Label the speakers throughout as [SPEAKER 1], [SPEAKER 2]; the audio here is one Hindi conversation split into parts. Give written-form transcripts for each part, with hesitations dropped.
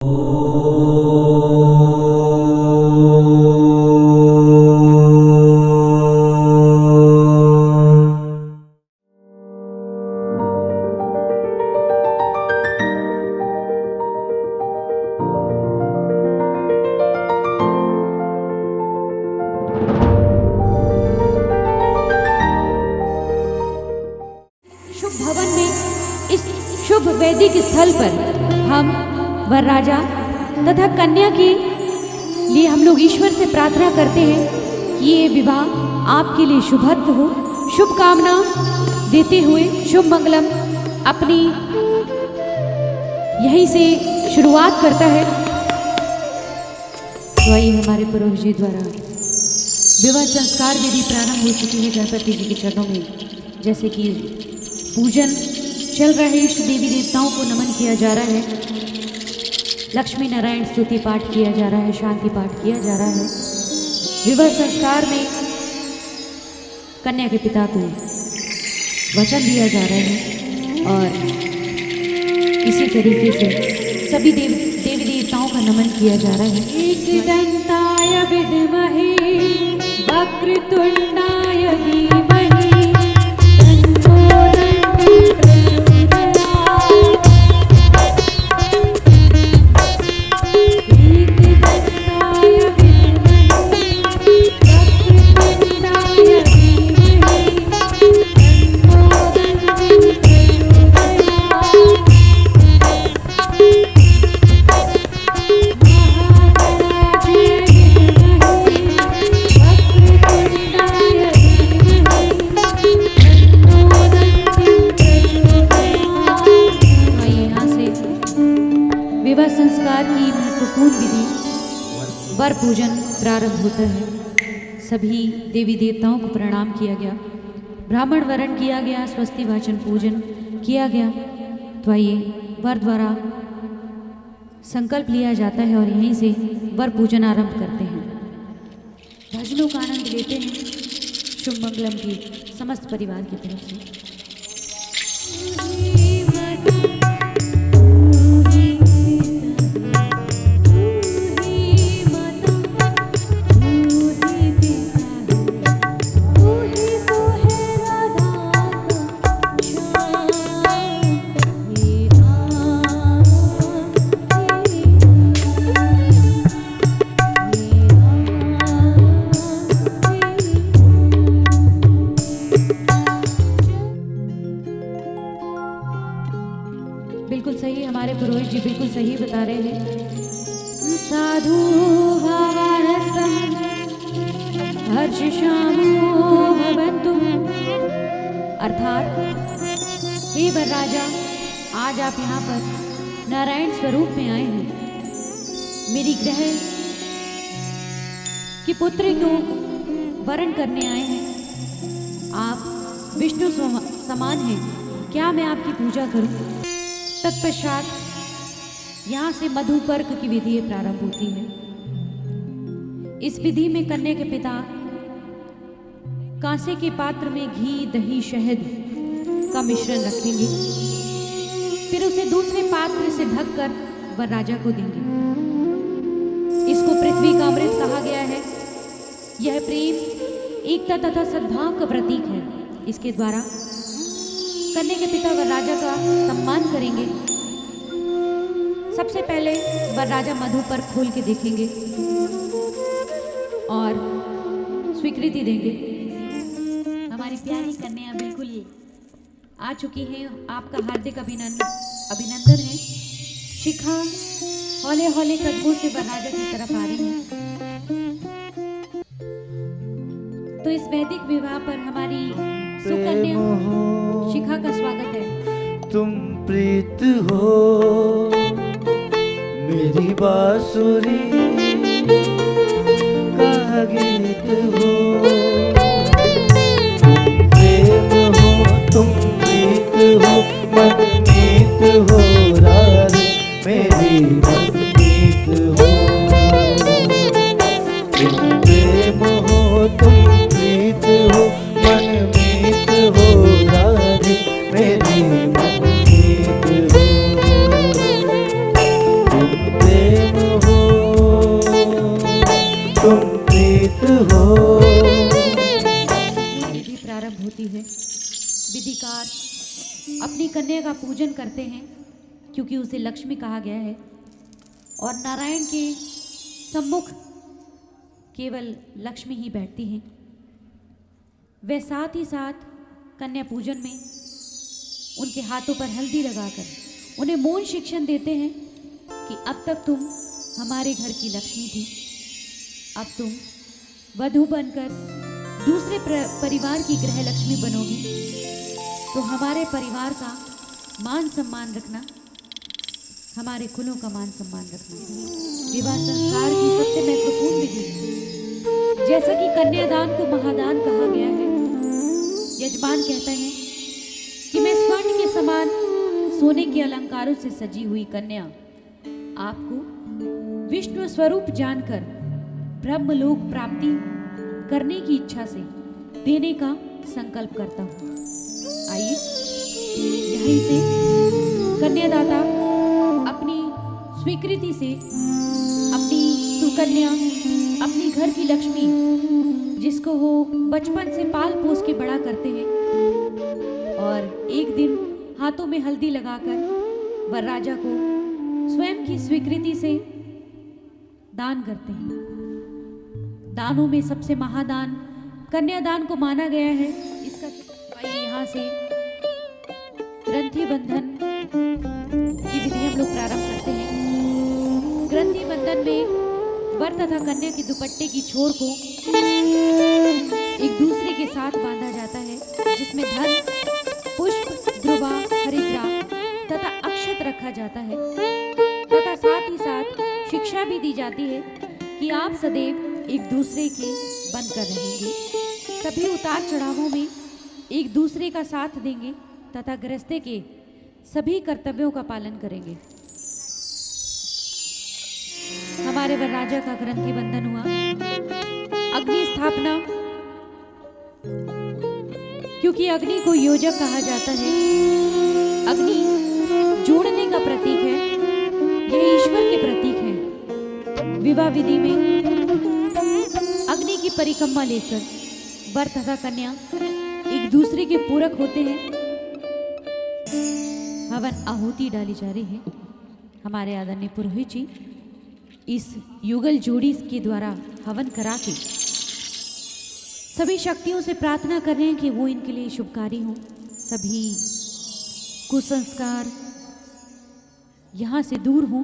[SPEAKER 1] शुभ भवन में इस शुभ वैदिक स्थल पर हम वर राजा तथा कन्या के लिए हम लोग ईश्वर से प्रार्थना करते हैं कि ये विवाह आपके लिए शुभत्व हो। शुभकामना देते हुए शुभ मंगलम अपनी यहीं से शुरुआत करता है। तो आइए हमारे पुरोहित जी द्वारा विवाह संस्कार विधि प्रारंभ हो चुकी है गणपति जी के चरणों में। जैसे कि पूजन चल रहा है, इष्ट देवी देवताओं को नमन किया जा रहा है, लक्ष्मी नारायण स्तुति पाठ किया जा रहा है, शांति पाठ किया जा रहा है। विवाह संस्कार में कन्या के पिता को वचन दिया जा रहा है और इसी तरीके से सभी देवी देवताओं का नमन किया जा रहा है। एकदंताय विद्महे वक्रतुंडाय धीमहि संस्कार की महत्वपूर्ण विधि वर पूजन प्रारंभ होता है। सभी देवी देवताओं को प्रणाम किया गया, ब्राह्मण वरण किया गया, स्वस्ति वाचन पूजन किया गया। तो आइए वर द्वारा संकल्प लिया जाता है और यहीं से वर पूजन आरंभ करते हैं। भजनों का आनंद लेते हैं शुभ मंगलम की समस्त परिवार की तरफ से। बिल्कुल सही, हमारे पुरोहित जी बिल्कुल सही बता रहे हैं। साधु भावानस्तम हर्षशामो भवन्तु, अर्थात हे वर राजा, आज आप यहाँ पर नारायण स्वरूप में आए हैं। मेरी ग्रह की पुत्री को वरण करने आए हैं। आप विष्णु समान हैं, क्या मैं आपकी पूजा करूं? तत्पश्चात यहाँ से मधुपर्क की विधि प्रारंभ होती है। इस विधि में कन्या के पिता कांसे के पात्र में घी, दही, शहद का मिश्रण रखेंगे, फिर उसे दूसरे पात्र से ढककर वर राजा को देंगे। इसको पृथ्वी का अमृत कहा गया है। यह प्रेम, एकता तथा सद्भाव का प्रतीक है। इसके द्वारा कन्या के पिता वर राजा का सम्मान करेंगे। सबसे पहले वर राजा मधु पर खोल के देखेंगे और स्वीकृति देंगे। हमारी प्यारी कन्या बिल्कुल आ चुकी हैं। आपका हार्दिक अभिनंदन है। शिखा हौले हौले कदमों से वर राजा की तरफ आ रही है। तो इस वैदिक विवाह पर हमारी सुकन्या शिखा का स्वागत है।
[SPEAKER 2] तुम प्रीत हो मेरी बांसुरी का गीत हो, तुम प्रेम हो, तुम प्रीत हो, मनमीत हो, राधे मेरी मनमीत हो। तुम प्रेम हो, तुम प्रीत हो, मनमीत हो, राधे मेरी मनमीत हो। तुम प्रेम हो तुम प्रीत हो।
[SPEAKER 1] विधि प्रारंभ होती है। विधिकार अपनी कन्या का पूजन करते हैं क्योंकि उसे लक्ष्मी कहा गया है और नारायण के सम्मुख केवल लक्ष्मी ही बैठती हैं। वे साथ ही साथ कन्या पूजन में उनके हाथों पर हल्दी लगाकर उन्हें मौन शिक्षण देते हैं कि अब तक तुम हमारे घर की लक्ष्मी थी, अब तुम वधू बनकर दूसरे परिवार की गृह लक्ष्मी बनोगी, तो हमारे परिवार का मान सम्मान रखना, हमारे कुलों का मान सम्मान रखना। विवाह संस्कार की सबसे महत्वपूर्ण विधि, जैसा कि कन्यादान को महादान कहा गया है। यजमान कहते हैं कि मैं स्वर्ण के समान सोने के अलंकारों से सजी हुई कन्या आपको विष्णु स्वरूप जानकर ब्रह्मलोक प्राप्ति करने की इच्छा से देने का संकल्प करता हूँ। आइए यहीं से कन्यादाता अपनी स्वीकृति से अपनी सुकन्या, अपनी घर की लक्ष्मी, जिसको वो बचपन से पाल पोस के बड़ा करते हैं, और एक दिन हाथों में हल्दी लगाकर वरराजा को स्वयं की स्वीकृति से दान करते हैं। दानों में सबसे महादान कन्यादान को माना गया है। इसका आइए यहाँ से ग्रंथि बंधन की विधि हम लोग प्रारंभ करते हैं। ग्रंथि बंधन में वर तथा कन्या की दुपट्टे की छोर को एक दूसरे के साथ बांधा जाता है, जिसमें धन, पुष्प, ध्रुवा, हरिद्रा तथा अक्षत रखा जाता है तथा साथ ही साथ शिक्षा भी दी जाती है कि आप सदैव एक दूसरे के बनकर रहेंगे, सभी उतार चढ़ावों में एक दूसरे का साथ देंगे तथा गृहस्थी के सभी कर्तव्यों का पालन करेंगे। हमारे वरराजा का ग्रंथि बंधन हुआ। अग्नि स्थापना, क्योंकि अग्नि को योजक कहा जाता है, अग्नि जोड़ने का प्रतीक है, यह ईश्वर के प्रतीक है। विवाह विधि में अग्नि की परिक्रमा लेकर वर तथा कन्या एक दूसरे के पूरक होते हैं। हवन आहुति डाली जा रही है। हमारे आदरणीय पुरोहित जी इस युगल जोड़ी के द्वारा हवन करा के सभी शक्तियों से प्रार्थना कर रहे हैं कि वो इनके लिए शुभकारी हों, सभी कुसंस्कार यहाँ से दूर हों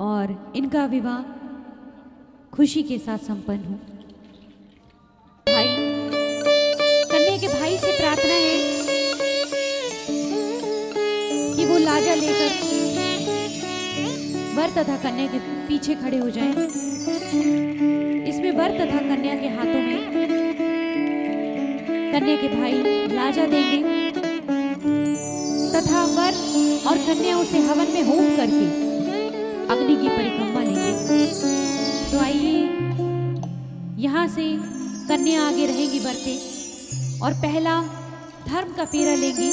[SPEAKER 1] और इनका विवाह खुशी के साथ संपन्न हो। भाई, कन्या के भाई से प्रार्थना है कि वो लाजा लेकर वर तथा कन्या के पीछे खड़े हो जाएं। इसमें वर तथा कन्या के हाथों में कन्या के भाई लाजा देंगे तथा वर और कन्या उसे हवन में होम करके अग्नि की परिक्रमा लेंगे। तो आइए यहाँ से कन्या आगे रहेंगी वर के और पहला धर्म का फेरा लेंगी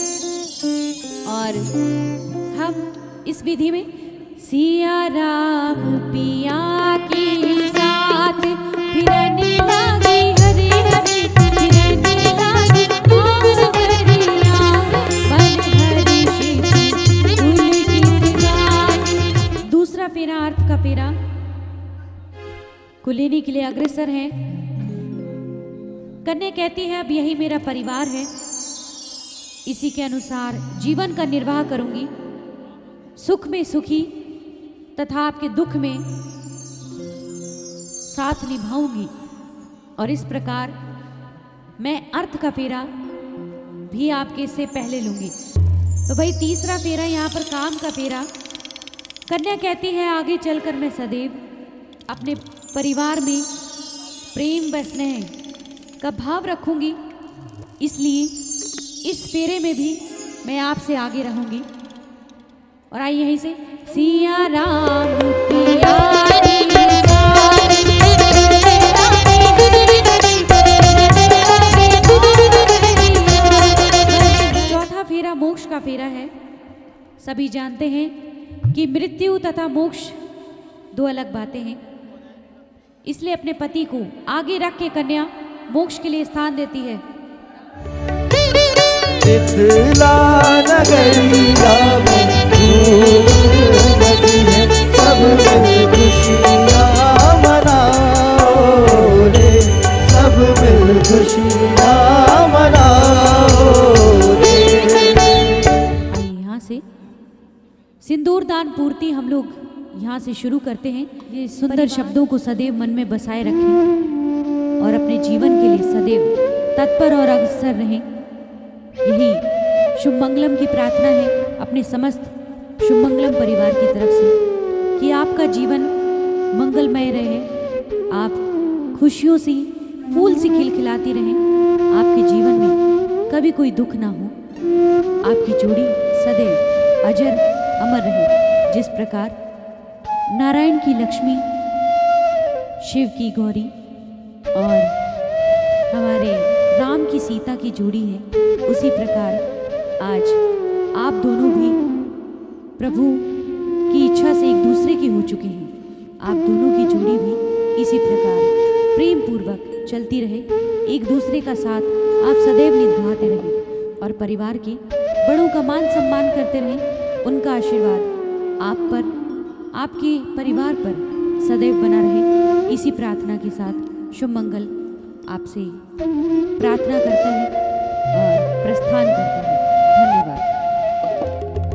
[SPEAKER 1] और हम इस विधि में सिया राम पिया के साथ फिरने लगी हरे हरे, फिरने लगी बावरिया, बन भरी शीतल फूल की फिराक। दूसरा फेरा अर्थ का फेरा को लेने के लिए अग्रसर है। कन्या कहती है अब यही मेरा परिवार है, इसी के अनुसार जीवन का निर्वाह करूंगी, सुख में सुखी तथा आपके दुख में साथ निभाऊंगी। और इस प्रकार मैं अर्थ का फेरा भी आपके से पहले लूंगी। तो भाई तीसरा फेरा यहाँ पर काम का फेरा। कन्या कहती है आगे चलकर मैं सदैव अपने परिवार में प्रेम व स्नेह का भाव रखूंगी, इसलिए इस फेरे में भी मैं आपसे आगे रहूंगी। और आइए यहीं से सिया राम पिया चौथा फेरा मोक्ष का फेरा है। सभी जानते हैं कि मृत्यु तथा मोक्ष दो अलग बातें हैं। इसलिए अपने पति को आगे रख के कन्या मोक्ष के लिए स्थान देती है।
[SPEAKER 2] मिथिला नगरिया में धूम मची है, सब मिल खुशियाँ मनाओ रे, सब मिल खुशियाँ मनाओ रे।
[SPEAKER 1] आइए यहाँ से सिंदूर दान पूर्ति हम लोग यहाँ से शुरू करते हैं। ये सुंदर शब्दों को सदैव मन में बसाए रखें और अपने जीवन के लिए सदैव तत्पर और अग्रसर रहें। यही शुभ मंगलम की प्रार्थना है अपने समस्त शुभ मंगलम परिवार की तरफ से कि आपका जीवन मंगलमय रहे, आप खुशियों से फूल सी खिलखिलाती रहें, आपके जीवन में कभी कोई दुख ना हो, आपकी जोड़ी सदैव अजर अमर रहे। जिस प्रकार नारायण की लक्ष्मी, शिव की गौरी और हमारे राम की सीता की जोड़ी है, उसी प्रकार आज आप दोनों भी प्रभु की इच्छा से एक दूसरे के हो चुके हैं। आप दोनों की जोड़ी भी इसी प्रकार प्रेम पूर्वक चलती रहे, एक दूसरे का साथ आप सदैव निभाते रहें और परिवार के बड़ों का मान सम्मान करते रहें। उनका आशीर्वाद आप पर, आपके परिवार पर सदैव बना रहे। इसी प्रार्थना के साथ शुभ मंगल आपसे प्रार्थना करता है और प्रस्थान करता है।